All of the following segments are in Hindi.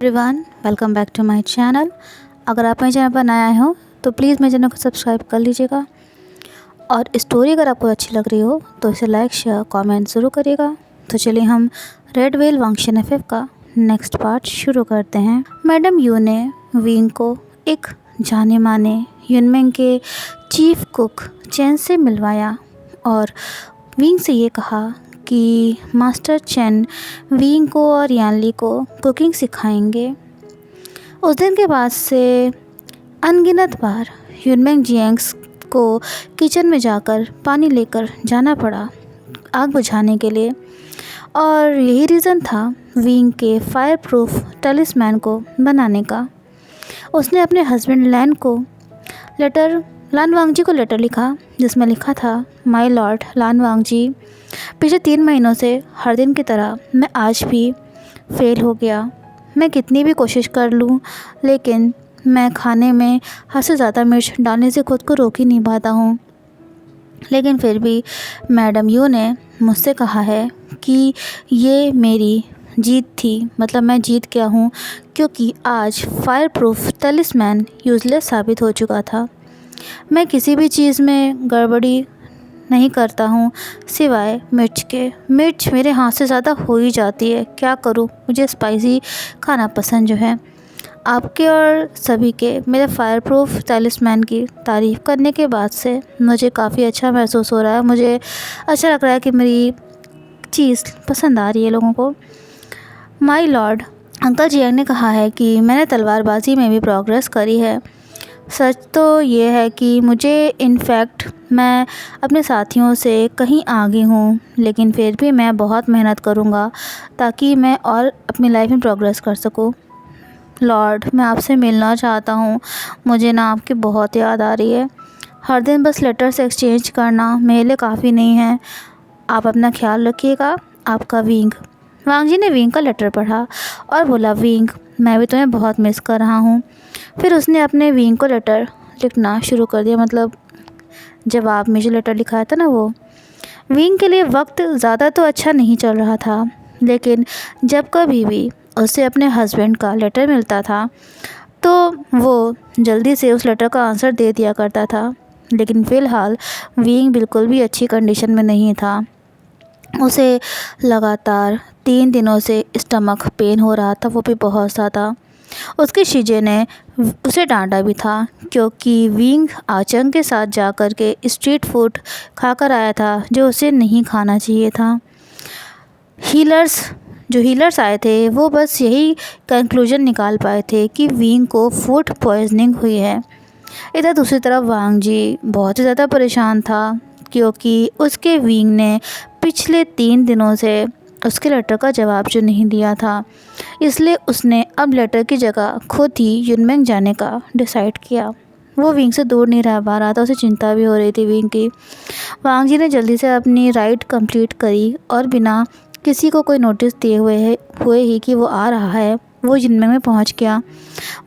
Everyone, welcome back to my channel. अगर आप मेरे चैनल पर नए आए हो तो प्लीज़ मेरे चैनल को सब्सक्राइब कर लीजिएगा। और स्टोरी अगर आपको अच्छी लग रही हो तो इसे लाइक शेयर कमेंट ज़रूर करिएगा। तो चलिए हम रेड व्हेल वांगशी एफएफ का नेक्स्ट पार्ट शुरू करते हैं। मैडम यू ने विंग को एक जाने माने युनमेंग के चीफ कुक चेन से मिलवाया और विंग से ये कहा कि मास्टर चेन विंग को और यानली को कुकिंग सिखाएंगे। उस दिन के बाद से अनगिनत बार युनमेंग जियांग्स को किचन में जाकर पानी लेकर जाना पड़ा आग बुझाने के लिए, और यही रीज़न था विंग के फायर प्रूफ टलिस्मैन को बनाने का। उसने अपने हस्बैंड लान वांगजी को लेटर लिखा जिसमें लिखा था, माय लॉर्ड लान वांगजी, पिछले 3 महीनों से हर दिन की तरह मैं आज भी फेल हो गया। मैं कितनी भी कोशिश कर लूँ लेकिन मैं खाने में हद से ज़्यादा मिर्च डालने से खुद को रोक ही नहीं पाता हूँ। लेकिन फिर भी मैडम यू ने मुझसे कहा है कि ये मेरी जीत थी, मतलब मैं जीत गया हूँ, क्योंकि आज फायर प्रूफ टलिस्मैन यूज़लेस साबित हो चुका था। मैं किसी भी चीज़ में गड़बड़ी नहीं करता हूँ सिवाय मिर्च के। मिर्च मेरे हाथ से ज़्यादा हो ही जाती है, क्या करूँ, मुझे स्पाइसी खाना पसंद जो है। आपके और सभी के मेरे फायर प्रूफ टलिस्मैन की तारीफ़ करने के बाद से मुझे काफ़ी अच्छा महसूस हो रहा है। मुझे अच्छा लग रहा है कि मेरी चीज़ पसंद आ रही है लोगों को। माय लॉर्ड, अंकल जियांग ने कहा है कि मैंने तलवारबाजी में भी प्रोग्रेस करी है। सच तो ये है कि मुझे इनफैक्ट मैं अपने साथियों से कहीं आगे हूँ, लेकिन फिर भी मैं बहुत मेहनत करूँगा ताकि मैं और अपनी लाइफ में प्रोग्रेस कर सकूँ। लॉर्ड, मैं आपसे मिलना चाहता हूँ, मुझे ना आपकी बहुत याद आ रही है। हर दिन बस लेटर्स एक्सचेंज करना मेरे लिए काफ़ी नहीं है। आप अपना ख्याल रखिएगा, आपका विंग। वांगजी ने विंग का लेटर पढ़ा और बोला, विंग, मैं भी तुम्हें बहुत मिस कर रहा हूँ। फिर उसने अपने विंग को लेटर लिखना शुरू कर दिया, मतलब जवाब में जो लेटर लिखा था ना वो। विंग के लिए वक्त ज़्यादा तो अच्छा नहीं चल रहा था, लेकिन जब कभी भी उसे अपने हस्बैंड का लेटर मिलता था तो वो जल्दी से उस लेटर का आंसर दे दिया करता था। लेकिन फ़िलहाल विंग बिल्कुल भी अच्छी कंडीशन में नहीं था। उसे लगातार 3 दिनों से स्टमक पेन हो रहा था, वो भी बहुत ज़्यादा। उसके शीजे ने उसे डांटा भी था क्योंकि विंग आचंग के साथ जाकर के स्ट्रीट फूड खाकर आया था जो उसे नहीं खाना चाहिए था। हीलर्स आए थे वो बस यही कंक्लूजन निकाल पाए थे कि विंग को फूड पॉइजनिंग हुई है। इधर दूसरी तरफ वांगजी बहुत ही ज़्यादा परेशान था क्योंकि उसके विंग ने पिछले 3 दिनों से उसके लेटर का जवाब जो नहीं दिया था, इसलिए उसने अब लेटर की जगह खुद ही युनमेंग जाने का डिसाइड किया। वो विंग से दूर नहीं रह पा रहा था, उसे चिंता भी हो रही थी विंग की। वांगजी ने जल्दी से अपनी राइड कंप्लीट करी और बिना किसी को कोई नोटिस दिए हुए ही कि वो आ रहा है, वो युनमेंग में पहुंच गया।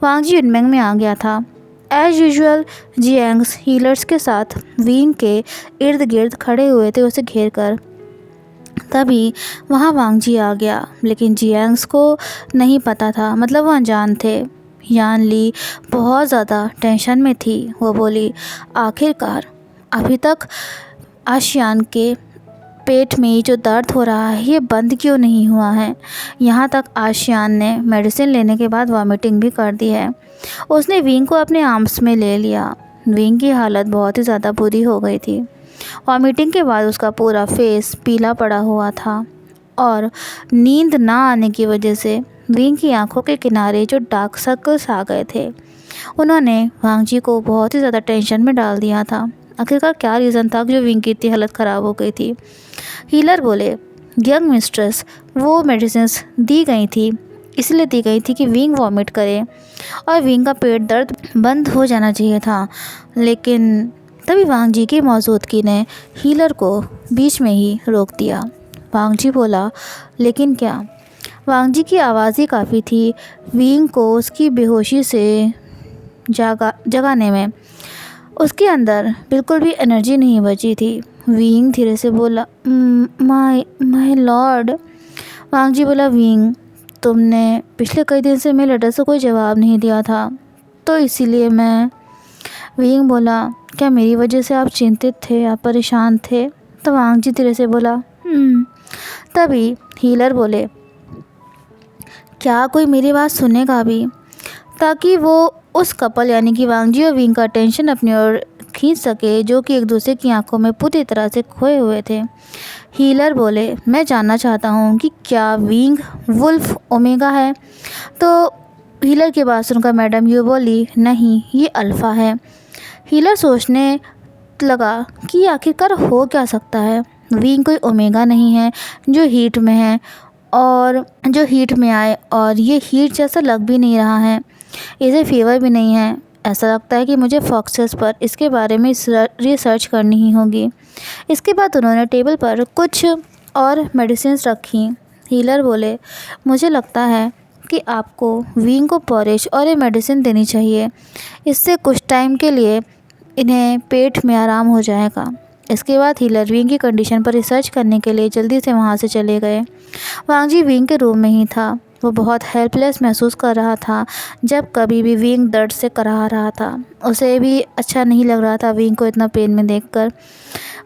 वांगजी युनमेंग में आ गया था। एज़ यूजुअल जियांग्स हीलर्स के साथ विंग के इर्द गिर्द खड़े हुए थे उसे घेर कर। तभी वहाँ वांगजी आ गया, लेकिन जियांग्स को नहीं पता था, मतलब वो अनजान थे। यानली बहुत ज़्यादा टेंशन में थी। वो बोली, आखिरकार अभी तक आशियान के पेट में जो दर्द हो रहा है ये बंद क्यों नहीं हुआ है। यहाँ तक आशियान ने मेडिसिन लेने के बाद वॉमिटिंग भी कर दी है। उसने विंग को अपने आर्म्स में ले लिया। विंग की हालत बहुत ही ज़्यादा बुरी हो गई थी। वॉमिटिंग के बाद उसका पूरा फेस पीला पड़ा हुआ था और नींद ना आने की वजह से विंग की आंखों के किनारे जो डार्क सर्कल्स आ गए थे, उन्होंने वांगजी को बहुत ही ज़्यादा टेंशन में डाल दिया था। आखिरकार क्या रीज़न था जो विंग की इतनी हालत ख़राब हो गई थी। हीलर बोले, यंग मिस्ट्रेस, वो मेडिसिन्स दी गई थी, इसलिए दी गई थी कि विंग वॉमिट करे और विंग का पेट दर्द बंद हो जाना चाहिए था। लेकिन तभी वांगजी की मौजूदगी ने हीलर को बीच में ही रोक दिया। वांगजी बोला, लेकिन क्या? वांगजी की आवाज़ ही काफ़ी थी विंग को उसकी बेहोशी से जगाने में। उसके अंदर बिल्कुल भी एनर्जी नहीं बची थी। विंग धीरे से बोला, माय लॉर्ड। वांगजी बोला, विंग, तुमने पिछले कई दिन से मेरे लेटर से कोई जवाब नहीं दिया था, तो इसीलिए मैं। विंग बोला, क्या मेरी वजह से आप चिंतित थे, आप परेशान थे? तो वांग जी धीरे से बोला, तभी हीलर बोले, क्या कोई मेरी बात सुनेगा भी, ताकि वो उस कपल यानी कि वांग जी और विंग का अटेंशन अपनी ओर खींच सके, जो कि एक दूसरे की आंखों में पूरी तरह से खोए हुए थे। हीलर बोले, मैं जानना चाहता हूँ कि क्या विंग वुल्फ ओमेगा है? तो हीलर की बात सुनकर मैडम यू बोली, नहीं, ये अल्फ़ा है। हीलर सोचने लगा कि आखिरकार हो क्या सकता है। विंग कोई ओमेगा नहीं है जो हीट में है, और जो हीट में आए, और ये हीट जैसा लग भी नहीं रहा है, इसे फीवर भी नहीं है। ऐसा लगता है कि मुझे फॉक्सेस पर इसके बारे में रिसर्च करनी ही होगी। इसके बाद उन्होंने टेबल पर कुछ और मेडिसिन्स रखी। हीलर बोले, मुझे लगता है कि आपको विंग को पॉरिश और ये मेडिसिन देनी चाहिए। इससे कुछ टाइम के लिए इन्हें पेट में आराम हो जाएगा। इसके बाद हीलर विंग की कंडीशन पर रिसर्च करने के लिए जल्दी से वहाँ से चले गए। वांग जी विंग के रूम में ही था। वो बहुत हेल्पलेस महसूस कर रहा था। जब कभी भी विंग दर्द से कराह रहा था, उसे भी अच्छा नहीं लग रहा था विंग को इतना पेन में देखकर।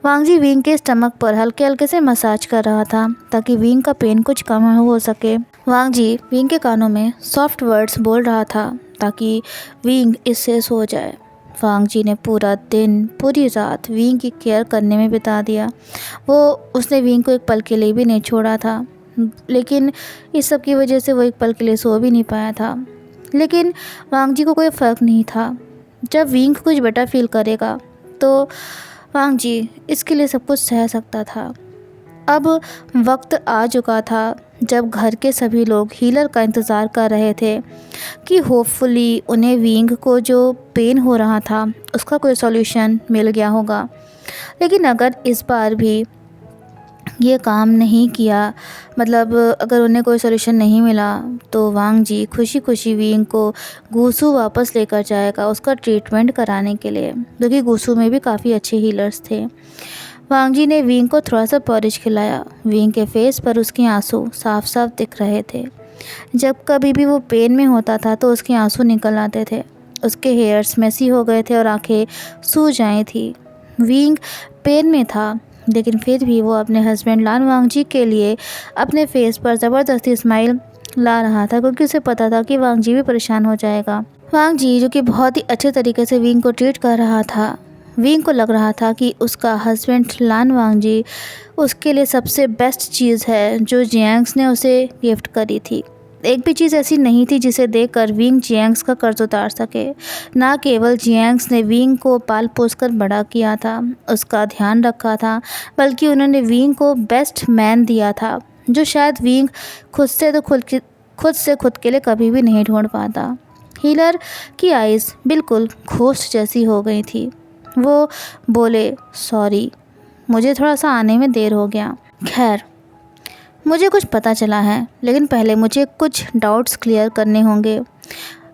वांग जी विंग के स्टमक पर हल्के हल्के से मसाज कर रहा था, ताकि विंग का पेन कुछ कम हो सके। वांग जी विंग के कानों में सॉफ्ट वर्ड्स बोल रहा था, ताकि विंग इससे सो जाए। वांग जी ने पूरा दिन पूरी रात विंग की केयर करने में बिता दिया। उसने विंग को एक पल के लिए भी नहीं छोड़ा था, लेकिन इस सब की वजह से वो एक पल के लिए सो भी नहीं पाया था। लेकिन वांग जी को कोई फ़र्क नहीं था। जब विंग कुछ बेटर फील करेगा तो वांग जी इसके लिए सब कुछ सह सकता था। अब वक्त आ चुका था जब घर के सभी लोग हीलर का इंतज़ार कर रहे थे कि होपफुली उन्हें विंग को जो पेन हो रहा था उसका कोई सॉल्यूशन मिल गया होगा। लेकिन अगर इस बार भी ये काम नहीं किया, मतलब अगर उन्हें कोई सॉल्यूशन नहीं मिला, तो वांग जी खुशी खुशी विंग को गूसू वापस लेकर जाएगा उसका ट्रीटमेंट कराने के लिए, क्योंकि गूसू में भी काफ़ी अच्छे हीलर्स थे। वांग जी ने विंग को थोड़ा सा पॉरिश खिलाया। विंग के फेस पर उसके आंसू साफ साफ दिख रहे थे। जब कभी भी वो पेन में होता था तो उसके आंसू निकल आते थे। उसके हेयर्स मेसी हो गए थे और आंखें सूज आई थी। विंग पेन में था, लेकिन फिर भी वो अपने हस्बैंड लान वांग जी के लिए अपने फेस पर ज़बरदस्ती स्माइल ला रहा था, क्योंकि उसे पता था कि वांग जी भी परेशान हो जाएगा। वांग जी जो कि बहुत ही अच्छे तरीके से विंग को ट्रीट कर रहा था, विंग को लग रहा था कि उसका हस्बैंड लान वांग जी उसके लिए सबसे बेस्ट चीज़ है जो जियांग्स ने उसे गिफ्ट करी थी। एक भी चीज़ ऐसी नहीं थी जिसे देखकर विंग जियांग्स का कर्ज उतार सके। ना केवल जियांग्स ने विंग को पाल पोस कर बड़ा किया था, उसका ध्यान रखा था, बल्कि उन्होंने विंग को बेस्ट मैन दिया था, जो शायद विंग खुद से खुद के लिए कभी भी नहीं ढूंढ पाता। हीलर की आइज़ बिल्कुल घोस्ट जैसी हो गई थी। वो बोले, सॉरी, मुझे थोड़ा सा आने में देर हो गया। खैर, मुझे कुछ पता चला है, लेकिन पहले मुझे कुछ डाउट्स क्लियर करने होंगे।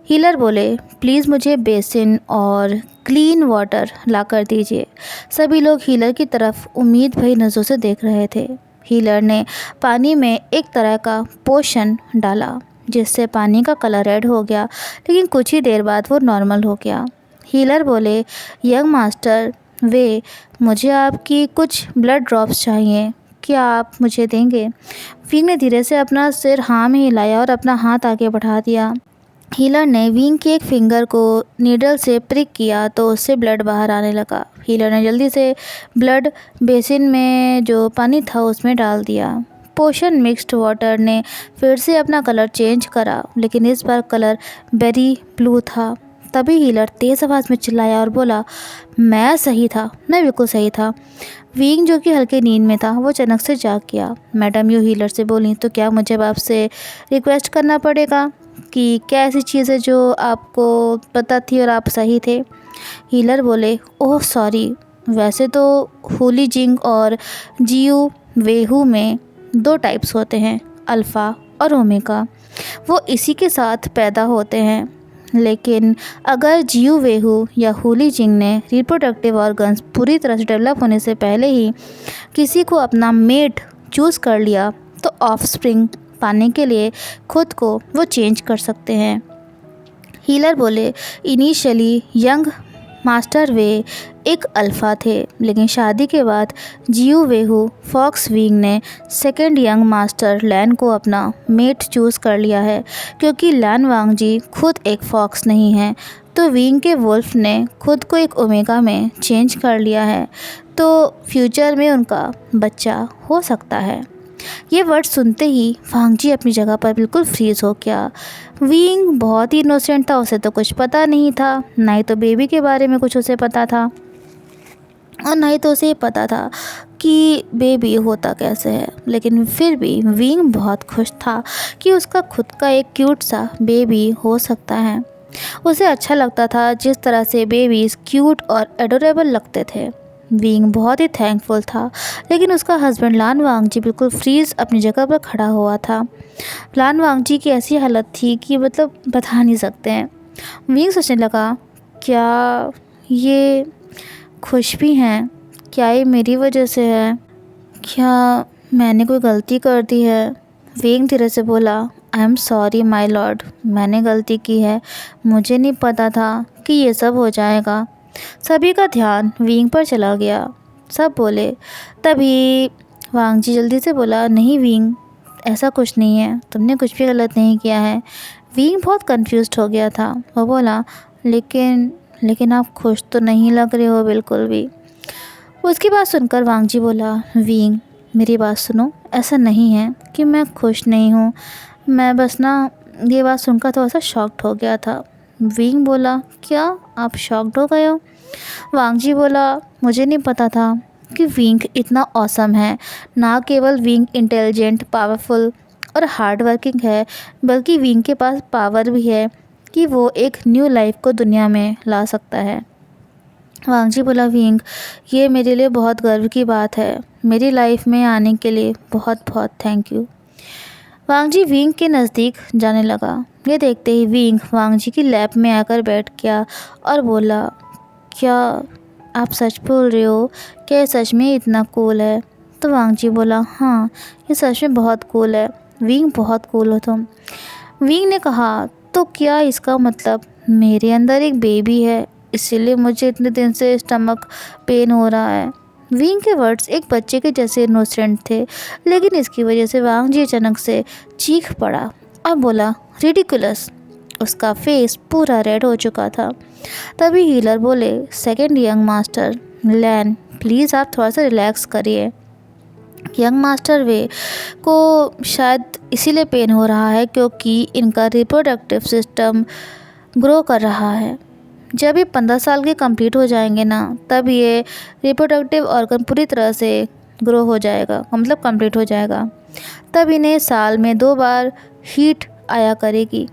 हीलर बोले, प्लीज़ मुझे बेसिन और क्लीन वाटर ला कर दीजिए। सभी लोग हीलर की तरफ उम्मीद भरी नज़रों से देख रहे थे। हीलर ने पानी में एक तरह का पोशन डाला, जिससे पानी का कलर रेड हो गया, लेकिन कुछ ही देर बाद वो नॉर्मल हो गया। हीलर बोले, यंग मास्टर मुझे आपकी कुछ ब्लड ड्रॉप्स चाहिए, क्या आप मुझे देंगे? विंग ने धीरे से अपना सिर हाँ में हिलाया और अपना हाथ आगे बढ़ा दिया। हीलर ने विंग के एक फिंगर को नीडल से प्रिक किया तो उससे ब्लड बाहर आने लगा। हीलर ने जल्दी से ब्लड बेसिन में जो पानी था उसमें डाल दिया। पोशन मिक्स्ड वाटर ने फिर से अपना कलर चेंज करा, लेकिन इस बार कलर बेरी ब्लू था। तभी हीलर तेज़ आवाज़ में चिल्लाया और बोला, मैं सही था, मैं बिल्कुल सही था। विंग जो कि हल्के नींद में था, वो अचानक से जाग गया। मैडम यू हीलर से बोली, तो क्या मुझे आपसे रिक्वेस्ट करना पड़ेगा कि क्या ऐसी चीज़ है जो आपको पता थी और आप सही थे? हीलर बोले, ओह सॉरी, वैसे तो हुली जिंग और जियू वेहू में 2 टाइप्स होते हैं, अल्फ़ा और ओमेगा। वो इसी के साथ पैदा होते हैं, लेकिन अगर जियू वेहू या हुली जिंग ने रिप्रोडक्टिव ऑर्गन्स पूरी तरह से डेवलप होने से पहले ही किसी को अपना मेट चूज़ कर लिया, तो ऑफस्प्रिंग पाने के लिए खुद को वो चेंज कर सकते हैं। हीलर बोले, इनिशियली यंग मास्टर वे एक अल्फ़ा थे, लेकिन शादी के बाद जियू वेहू फॉक्स विंग ने सेकंड यंग मास्टर लैन को अपना मेट चूज़ कर लिया है। क्योंकि लैन वांगजी खुद एक फॉक्स नहीं है, तो विंग के वुल्फ ने खुद को एक ओमेगा में चेंज कर लिया है, तो फ्यूचर में उनका बच्चा हो सकता है। ये वर्ड सुनते ही वांगजी अपनी जगह पर बिल्कुल फ्रीज हो गया। विंग बहुत ही इनोसेंट था, उसे तो कुछ पता नहीं था, ना ही तो बेबी के बारे में कुछ उसे पता था और ना ही तो उसे पता था कि बेबी होता कैसे है। लेकिन फिर भी विंग बहुत खुश था कि उसका खुद का एक क्यूट सा बेबी हो सकता है। उसे अच्छा लगता था जिस तरह से बेबीज़ क्यूट और एडोरेबल लगते थे। विंग बहुत ही थैंकफुल था, लेकिन उसका हस्बैंड लान वांगजी बिल्कुल फ्रीज अपनी जगह पर खड़ा हुआ था। लान वांगजी की ऐसी हालत थी कि मतलब बता नहीं सकते हैं। विंग सोचने लगा, क्या ये खुश भी हैं? क्या ये मेरी वजह से है? क्या मैंने कोई गलती कर दी है? विंग धीरे से बोला, I am sorry my lord, मैंने गलती की है, मुझे नहीं पता था कि ये सब हो जाएगा। सभी का ध्यान विंग पर चला गया। सब बोले। तभी वांगजी जल्दी से बोला, नहीं विंग, ऐसा कुछ नहीं है, तुमने कुछ भी गलत नहीं किया है। विंग बहुत कंफ्यूज्ड हो गया था। वो बोला, लेकिन आप खुश तो नहीं लग रहे हो बिल्कुल भी। उसकी बात सुनकर वांगजी बोला, विंग मेरी बात सुनो, ऐसा नहीं है कि मैं खुश नहीं हूँ, मैं बस ना ये बात सुनकर थोड़ा सा शॉक्ड हो गया था। विंग बोला, क्या आप शॉक्ड हो गए हो? वांगजी बोला, मुझे नहीं पता था कि विंग इतना ऑसम है। ना केवल विंग इंटेलिजेंट, पावरफुल और हार्ड वर्किंग है, बल्कि विंग के पास पावर भी है कि वो एक न्यू लाइफ को दुनिया में ला सकता है। वांगजी बोला, विंग ये मेरे लिए बहुत गर्व की बात है, मेरी लाइफ में आने के लिए बहुत बहुत थैंक यू। वांगजी विंग के नज़दीक जाने लगा। ये देखते ही विंग वांगजी की लैप में आकर बैठ गया और बोला, क्या आप सच बोल रहे हो? क्या ये सच में इतना कूल है? तो वांगजी बोला, हाँ ये सच में बहुत कूल है विंग, बहुत कूल हो तुम। विंग ने कहा, तो क्या इसका मतलब मेरे अंदर एक बेबी है, इसीलिए मुझे इतने दिन से स्टमक पेन हो रहा है? विंग के वर्ड्स एक बच्चे के जैसे इनोसेंट थे, लेकिन इसकी वजह से वांगजी अचानक से चीख पड़ा और बोला, रिडिकुलस। उसका फेस पूरा रेड हो चुका था। तभी हीलर बोले, second young master Lan, please आप थोड़ा सा रिलैक्स करिए। यंग मास्टर वे को शायद इसीलिए पेन हो रहा है क्योंकि इनका रिप्रोडक्टिव सिस्टम ग्रो कर रहा है। जब ये 15 साल के कंप्लीट हो जाएंगे ना, तब ये रिप्रोडक्टिव ऑर्गन पूरी तरह से ग्रो हो जाएगा, मतलब कंप्लीट हो जाएगा। तब इन्हें साल में 2 बार हीट आया करेगी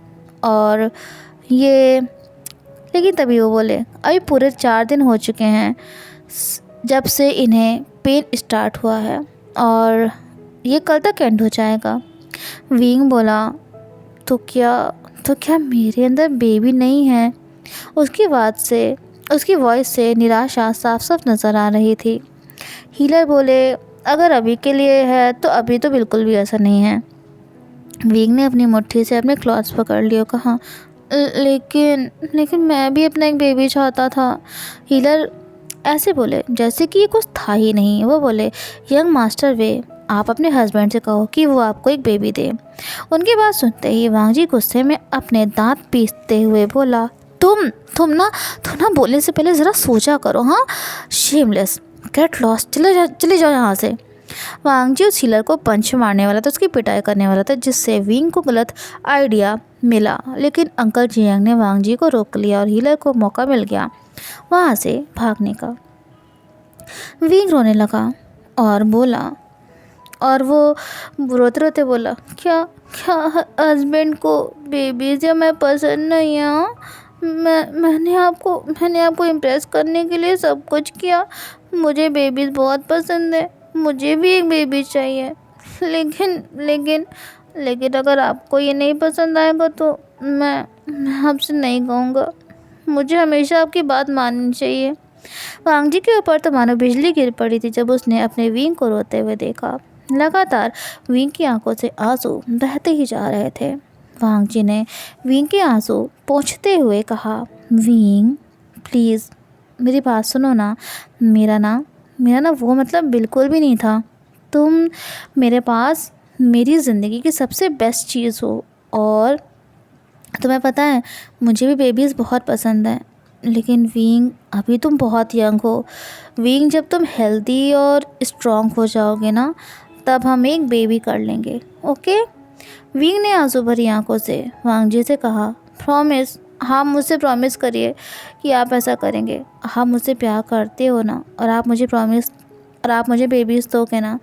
और ये, लेकिन तभी वो बोले, अभी पूरे 4 दिन हो चुके हैं जब से इन्हें पेन स्टार्ट हुआ है और ये कल तक एंड हो जाएगा। विंग बोला, तो क्या मेरे अंदर बेबी नहीं है? उसकी वॉइस से निराशा साफ साफ नज़र आ रही थी। हीलर बोले, अगर अभी के लिए है तो अभी तो बिल्कुल भी ऐसा नहीं है। विंग ने अपनी मुट्ठी से अपने क्लॉथ्स पकड़ लिए और कहा, लेकिन मैं भी अपना एक बेबी चाहता था। हीलर ऐसे बोले जैसे कि ये कुछ था ही नहीं। वो बोले, यंग मास्टर वे, आप अपने हस्बैंड से कहो कि वो आपको एक बेबी दे। उनकी बात सुनते ही वांगजी गुस्से में अपने दांत पीसते हुए बोला, तुम ना बोलने से पहले ज़रा सोचा करो। हाँ, शेमलेस, गेट लॉस्ट, चले जाओ यहाँ से। वांगजी उस हीलर को पंच मारने वाला था, उसकी पिटाई करने वाला था, जिससे विंग को गलत आइडिया मिला। लेकिन अंकल जियांग ने वांगजी को रोक लिया और हीलर को मौका मिल गया वहाँ से भागने का। विंग रोने लगा और वो रोते रोते बोला, क्या हस्बैंड को बेबीज या मैं पसंद नहीं है? हाँ? मैंने आपको इम्प्रेस करने के लिए सब कुछ किया। मुझे बेबीज बहुत पसंद है, मुझे भी एक बेबी चाहिए। लेकिन अगर आपको ये नहीं पसंद आएगा तो मैं आपसे नहीं कहूँगा। मुझे हमेशा आपकी बात माननी चाहिए। वांगजी के ऊपर तो मानो बिजली गिर पड़ी थी जब उसने अपने विंग को रोते हुए देखा। लगातार विंग की आंखों से आंसू बहते ही जा रहे थे। वांग जी ने विंग के आंसू पोंछते हुए कहा, विंग प्लीज़ मेरी बात सुनो ना। मेरा ना वो मतलब बिल्कुल भी नहीं था। तुम मेरे पास मेरी ज़िंदगी की सबसे बेस्ट चीज़ हो। और तुम्हें पता है मुझे भी बेबीज़ बहुत पसंद हैं। लेकिन विंग अभी तुम बहुत यंग हो। विंग जब तुम हेल्दी और स्ट्रॉन्ग हो जाओगे ना तब हम एक बेबी कर लेंगे, ओके। विंग ने आंसू भरी आंखों से वांग जी से कहा, प्रॉमिस, हाँ मुझसे प्रॉमिस करिए कि आप ऐसा करेंगे। आप मुझसे प्यार करते हो ना और आप मुझे बेबीज़ दोगे ना।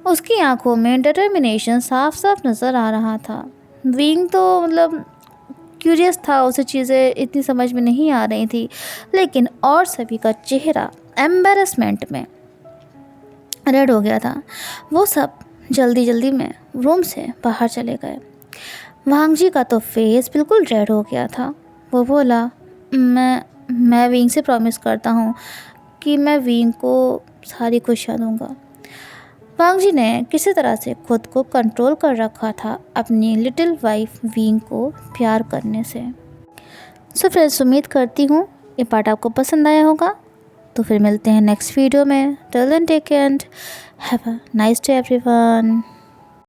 उसकी आंखों में डिटर्मिनेशन साफ साफ नज़र आ रहा था। विंग तो मतलब क्यूरियस था, उसे चीज़ें इतनी समझ में नहीं आ रही थी। लेकिन और सभी का चेहरा एम्बेरसमेंट में रेड हो गया था। वो सब जल्दी जल्दी में रूम से बाहर चले गए। वांग जी का तो फेस बिल्कुल रेड हो गया था। वो बोला, मैं विंग से प्रॉमिस करता हूँ कि मैं विंग को सारी खुशियाँ दूँगा। वांग जी ने किसी तरह से खुद को कंट्रोल कर रखा था अपनी लिटिल वाइफ विंग को प्यार करने से। सो फ्रेंड्स, उम्मीद करती हूँ ये पार्ट आपको पसंद आया होगा। तो फिर मिलते हैं नेक्स्ट वीडियो में। Till then take care and have a nice day everyone.